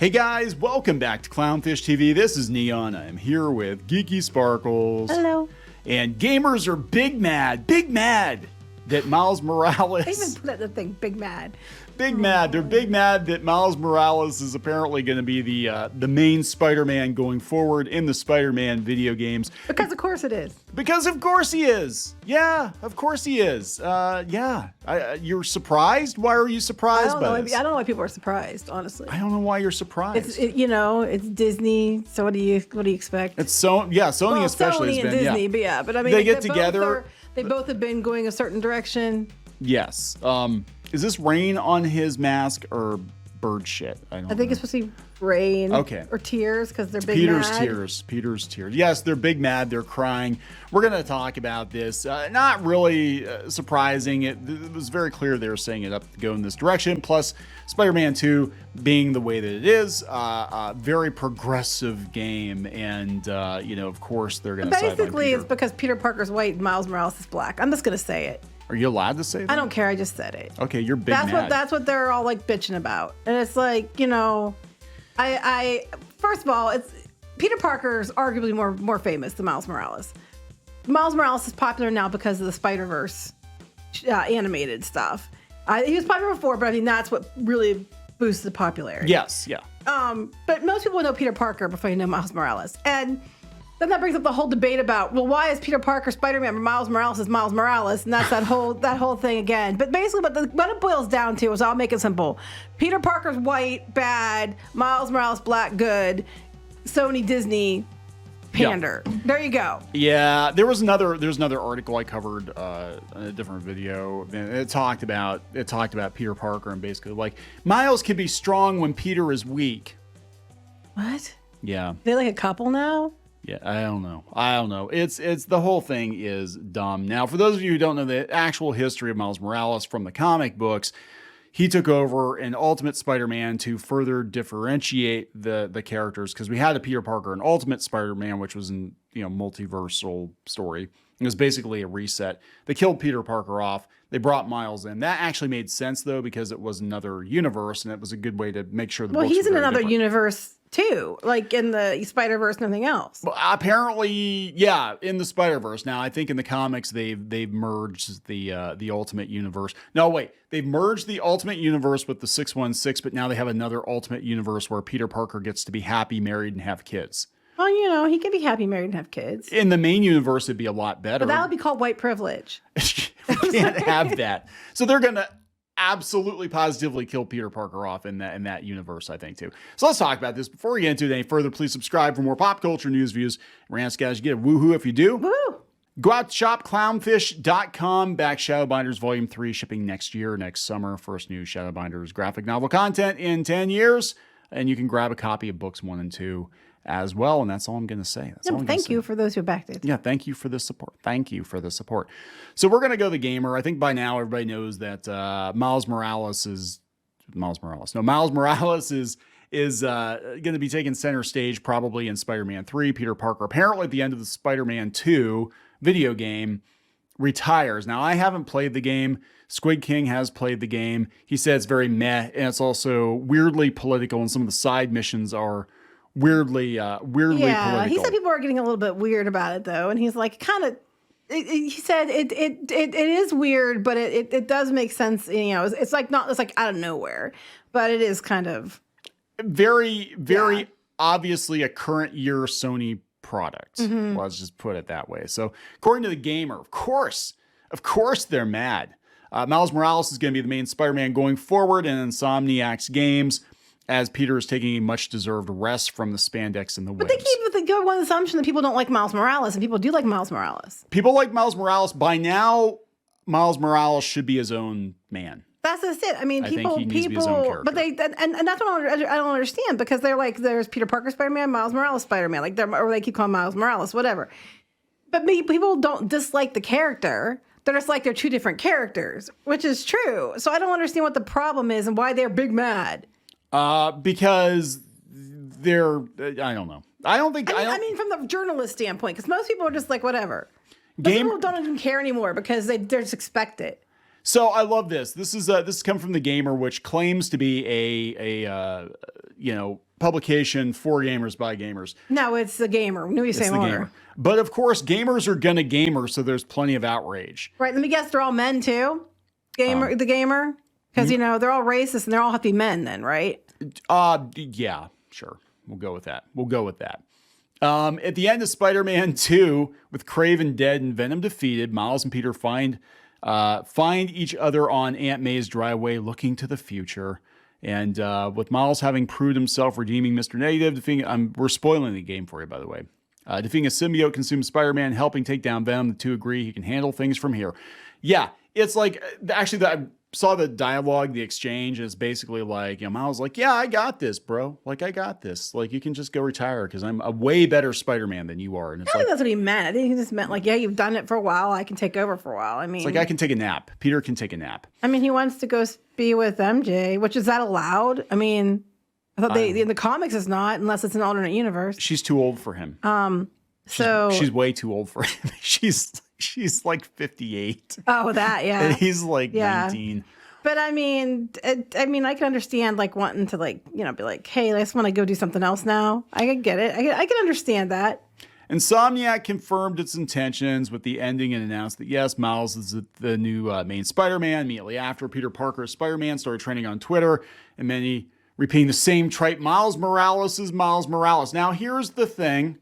Hey guys, welcome back to Clownfish TV. This is Kneon. I'm here with Geeky Sparkles. Hello. And gamers are big mad that Miles Morales... I even put out the thing, big mad. Big mad. They're big mad that Miles Morales is apparently going to be the main Spider-Man going forward in the Spider-Man video games. Because of course it is. Because of course he is. Yeah, of course he is. You're surprised? Why are you surprised by this? I don't know why people are surprised, honestly. I don't know why you're surprised. It's Disney, so what do you expect? It's Sony especially Sony has and been, Disney, but I mean they get together. They both have been going a certain direction. Yes. Is this rain on his mask or bird shit? I think it's supposed to be rain. Okay. Or tears because they're big mad. Peter's tears. Yes, they're big mad. They're crying. We're going to talk about this. Not really surprising. It was very clear they were saying it up to go in this direction. Plus, Spider-Man 2 being the way that it is, a very progressive game. And, of course, they're going to side on Basically, Peter. it's because Peter Parker's white and Miles Morales is black. I'm just going to say it. Are you allowed to say that? I don't care. I just said it. Okay, you're big mad. That's what they're all like bitching about. And it's like, I first of all, it's Peter Parker's arguably more famous than Miles Morales. Miles Morales is popular now because of the Spider-Verse animated stuff. He was popular before, but I mean that's what really boosted popularity. Yes, yeah. But most people know Peter Parker before you know Miles Morales. And then that brings up the whole debate about, well, why is Peter Parker Spider-Man, but Miles Morales is Miles Morales? And that's that whole thing again. But basically what it boils down to is, I'll make it simple. Peter Parker's white, bad. Miles Morales, black, good. Sony, Disney, pander. Yeah. There you go. Yeah, there's another article I covered in a different video, and it talked about Peter Parker and basically like Miles can be strong when Peter is weak. What? Yeah. They're like a couple now? Yeah, I don't know. It's the whole thing is dumb. Now, for those of you who don't know the actual history of Miles Morales from the comic books, he took over in Ultimate Spider-Man to further differentiate the characters, because we had a Peter Parker and Ultimate Spider-Man, which was in multiversal story. It was basically a reset. They killed Peter Parker off. They brought Miles in. That actually made sense though, because it was another universe, and it was a good way to make sure the books he's were in very another different. Universe too, like in the Spider-Verse and everything else. Well, apparently, yeah, in the Spider-Verse. Now, I think in the comics they've merged the Ultimate Universe. No, wait, they've merged the Ultimate Universe with the 616, but now they have another Ultimate Universe where Peter Parker gets to be happy, married, and have kids. Well, he can be happy, married, and have kids. In the main universe, it'd be a lot better. But that would be called white privilege. We can't have that. So they're gonna absolutely positively kill Peter Parker off in that universe, I think, too. So let's talk about this. Before we get into it any further, please subscribe for more pop culture news views. Rants, guys, you get a woohoo if you do. Woo! Go out to shop clownfish.com, back Shadowbinders Volume 3, shipping next summer. First new Shadowbinders graphic novel content in 10 years. And you can grab a copy of books 1 and 2 as well. And that's all I'm going to say. Thank you for those who backed it. Yeah, thank you for the support. Thank you for the support. So we're going to go the gamer. I think by now everybody knows that Miles Morales is going to be taking center stage probably in Spider-Man 3. Peter Parker, apparently at the end of the Spider-Man 2 video game, retires. Now, I haven't played the game. Squid King has played the game. He said it's very meh, and it's also weirdly political, and some of the side missions are weirdly political. He said people are getting a little bit weird about it though, and he's like, he said it is weird, but it does make sense. It's like not like out of nowhere, but it is kind of very obviously a current year Sony product. Mm-hmm. Let's just put it that way. So according to the gamer, of course they're mad. Miles Morales is going to be the main Spider-Man going forward in Insomniac's games, as Peter is taking a much-deserved rest from the spandex and the webs. But they keep with the good one assumption that people don't like Miles Morales, and people do like Miles Morales. People like Miles Morales. By now, Miles Morales should be his own man. That's just it. I mean, people, think he needs to be his own character. But and that's what I don't understand, because they're like, there's Peter Parker Spider-Man, Miles Morales Spider-Man, or they keep calling Miles Morales, whatever. But people don't dislike the character. They're just like, they're two different characters, which is true. So I don't understand what the problem is and why they're big mad. Because they're, I don't know. I mean, from the journalist standpoint, because most people are just like, whatever. Most people don't even care anymore because they just expect it. So I love this. This is come from the Gamer, which claims to be a publication for gamers by gamers. No, it's the gamer. New same owner. But of course, gamers are gonna gamer, so there's plenty of outrage. Right. Let me guess, they're all men too. The gamer, because they're all racist and they all have to be men. Then, right? Yeah, sure. We'll go with that. At the end of Spider-Man 2, with Kraven dead and Venom defeated, Miles and Peter find each other on Aunt May's driveway, looking to the future. And with Miles having proved himself, redeeming Mr. Negative, we're spoiling the game for you, by the way. Defeating a symbiote consumed Spider-Man, helping take down Venom. The two agree he can handle things from here. Yeah, it's like, actually, I saw the dialogue, the exchange is basically like, Miles like, yeah, I got this, bro. Like, I got this. Like, you can just go retire because I'm a way better Spider-Man than you are. And it's I think that's what he meant. I think he just meant like, yeah, you've done it for a while. I can take over for a while. I mean, it's like I can take a nap. Peter can take a nap. I mean, he wants to go be with MJ, which is that allowed? I mean, I thought in the comics it's not, unless it's an alternate universe. She's too old for him. She's way too old for him. She's like 58. Oh, that, yeah. And he's like 19. But I mean, I can understand like wanting to like, be like, hey, I just want to go do something else now. I can get it. I can understand that. Insomniac confirmed its intentions with the ending and announced that, yes, Miles is the new main Spider-Man. Immediately after, Peter Parker as Spider-Man started trending on Twitter, and many repeating the same tripe, Miles Morales is Miles Morales. Now, here's the thing.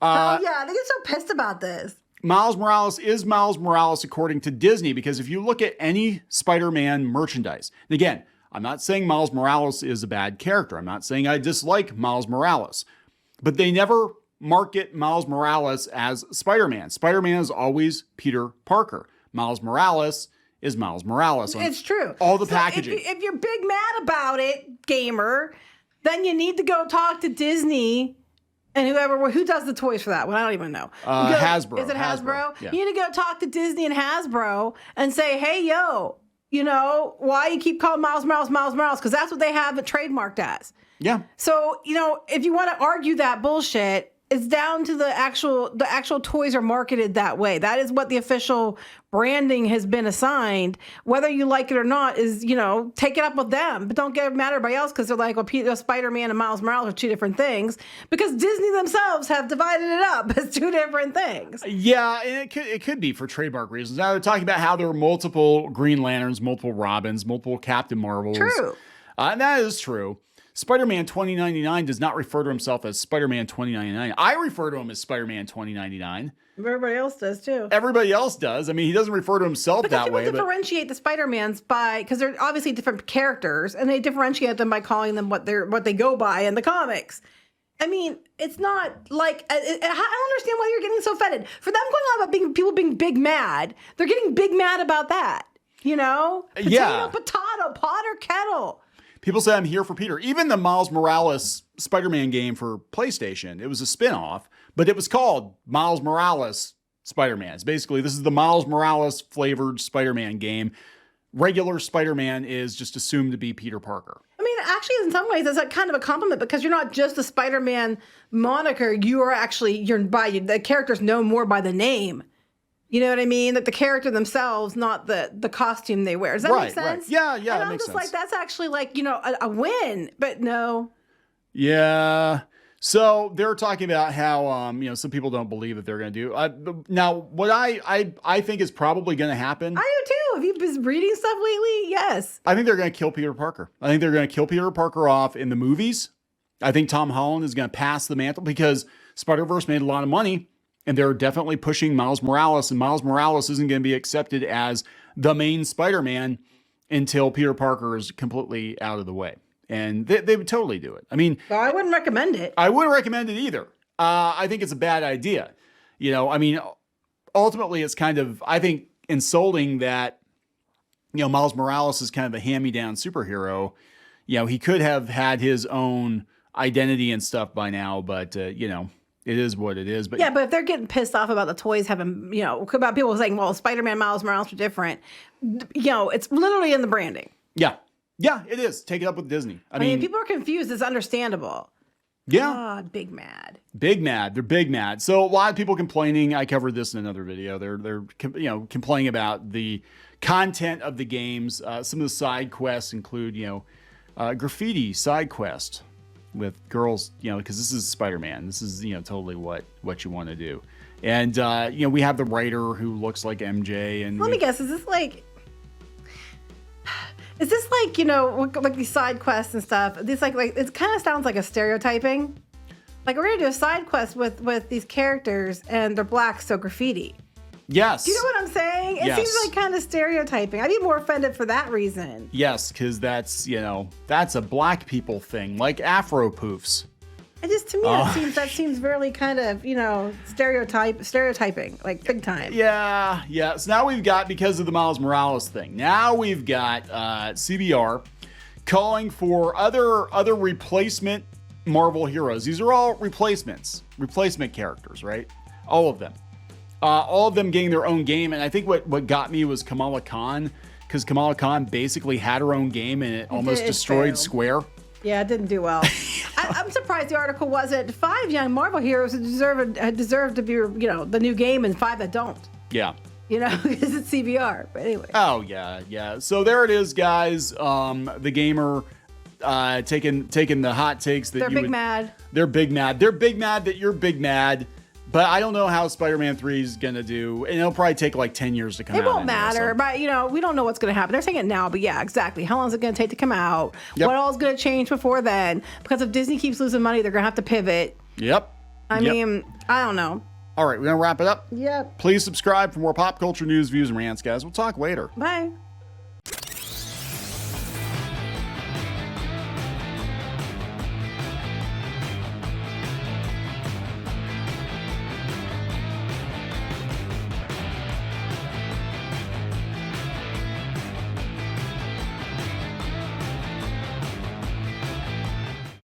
I think it's so pissed about this. Miles Morales is Miles Morales according to Disney, because if you look at any Spider-Man merchandise, and again, I'm not saying Miles Morales is a bad character. I'm not saying I dislike Miles Morales, but they never market Miles Morales as Spider-Man. Spider-Man is always Peter Parker. Miles Morales is Miles Morales. It's true. All the packaging. If you're big mad about it, gamer, then you need to go talk to Disney. And who does the toys for that one? I don't even know. Hasbro. Is it Hasbro? Yeah. You need to go talk to Disney and Hasbro and say, hey, yo, why you keep calling Miles Morales, Miles Morales? Because that's what they have it trademarked as. Yeah. So, if you want to argue that bullshit, it's down to the actual toys are marketed that way. That is what the official branding has been assigned. Whether you like it or not is, take it up with them. But don't get mad at everybody else because they're like, well, Spider-Man and Miles Morales are two different things. Because Disney themselves have divided it up as two different things. Yeah, and it could be for trademark reasons. Now they're talking about how there are multiple Green Lanterns, multiple Robins, multiple Captain Marvels. True. And that is true. Spider-Man 2099 does not refer to himself as Spider-Man 2099. I refer to him as Spider-Man 2099. Everybody else does too. Everybody else does. I mean, he doesn't refer to himself that way. People differentiate the Spider-Mans because they're obviously different characters, and they differentiate them by calling them what they go by in the comics. I mean, it's not like I don't understand why you're getting so offended. For them going on about people being big mad, they're getting big mad about that. Potato, potato, pot or kettle. People say I'm here for Peter. Even the Miles Morales Spider-Man game for PlayStation, it was a spin-off, but it was called Miles Morales Spider-Man. It's basically, this is the Miles Morales flavored Spider-Man game. Regular Spider-Man is just assumed to be Peter Parker. I mean, actually, in some ways, that's kind of a compliment because you're not just a Spider-Man moniker. You are actually, the character's known more by the name. You know what I mean? That the character themselves, not the costume they wear. Does that make sense? Right. Yeah, and that I'm makes just sense. like, that's actually like, a win, but no. Yeah. So they're talking about how, some people don't believe that they're going to do. Now, what I think is probably going to happen. I do too. Have you been reading stuff lately? Yes. I think they're going to kill Peter Parker. I think they're going to kill Peter Parker off in the movies. I think Tom Holland is going to pass the mantle because Spider-Verse made a lot of money. And they're definitely pushing Miles Morales, and Miles Morales isn't going to be accepted as the main Spider-Man until Peter Parker is completely out of the way. And they would totally do it. I mean, well, I wouldn't recommend it. I wouldn't recommend it either. I think it's a bad idea. Ultimately, it's kind of, I think, insulting that, Miles Morales is kind of a hand-me-down superhero. He could have had his own identity and stuff by now, but, it is what it is. But yeah, but if they're getting pissed off about the toys having, about people saying, well, Spider-Man, Miles Morales are different, it's literally in the branding. Yeah. Yeah, it is. Take it up with Disney. I mean, people are confused. It's understandable. Yeah. God, big mad. Big mad. They're big mad. So a lot of people complaining. I covered this in another video. They're complaining about the content of the games. Some of the side quests include, graffiti side quest with girls, because this is Spider-Man. This is, totally what you want to do. And, we have the writer who looks like MJ. And let me guess, is this like, like these side quests and stuff? This like it kind of sounds like a stereotyping. Like we're gonna do a side quest with these characters and they're black, so graffiti. Yes. Do you know what I'm saying? It seems like kind of stereotyping. I'd be more offended for that reason. Yes, because that's a black people thing, like Afro poofs. And just to me, that seems really kind of stereotyping, like big time. Yeah. So now we've got, because of the Miles Morales thing, now we've got CBR calling for other replacement Marvel heroes. These are all replacement characters, right? All of them getting their own game. And I think what got me was Kamala Khan, because Kamala Khan basically had her own game and it almost destroyed Square. Yeah, it didn't do well. I'm surprised the article wasn't 5 young Marvel heroes who deserve to be, the new game and 5 that don't. Yeah. Because it's CBR. But anyway. Oh, yeah. So there it is, guys. The gamer taking the hot takes that they're big mad. They're big mad. They're big mad that you're big mad. But I don't know how Spider-Man 3 is going to do. And it'll probably take like 10 years to come out. It won't matter. But, we don't know what's going to happen. They're saying it now. But yeah, exactly. How long is it going to take to come out? Yep. What all is going to change before then? Because if Disney keeps losing money, they're going to have to pivot. Yep. I mean, I don't know. All right. We're going to wrap it up. Yep. Please subscribe for more pop culture news, views, and rants, guys. We'll talk later. Bye.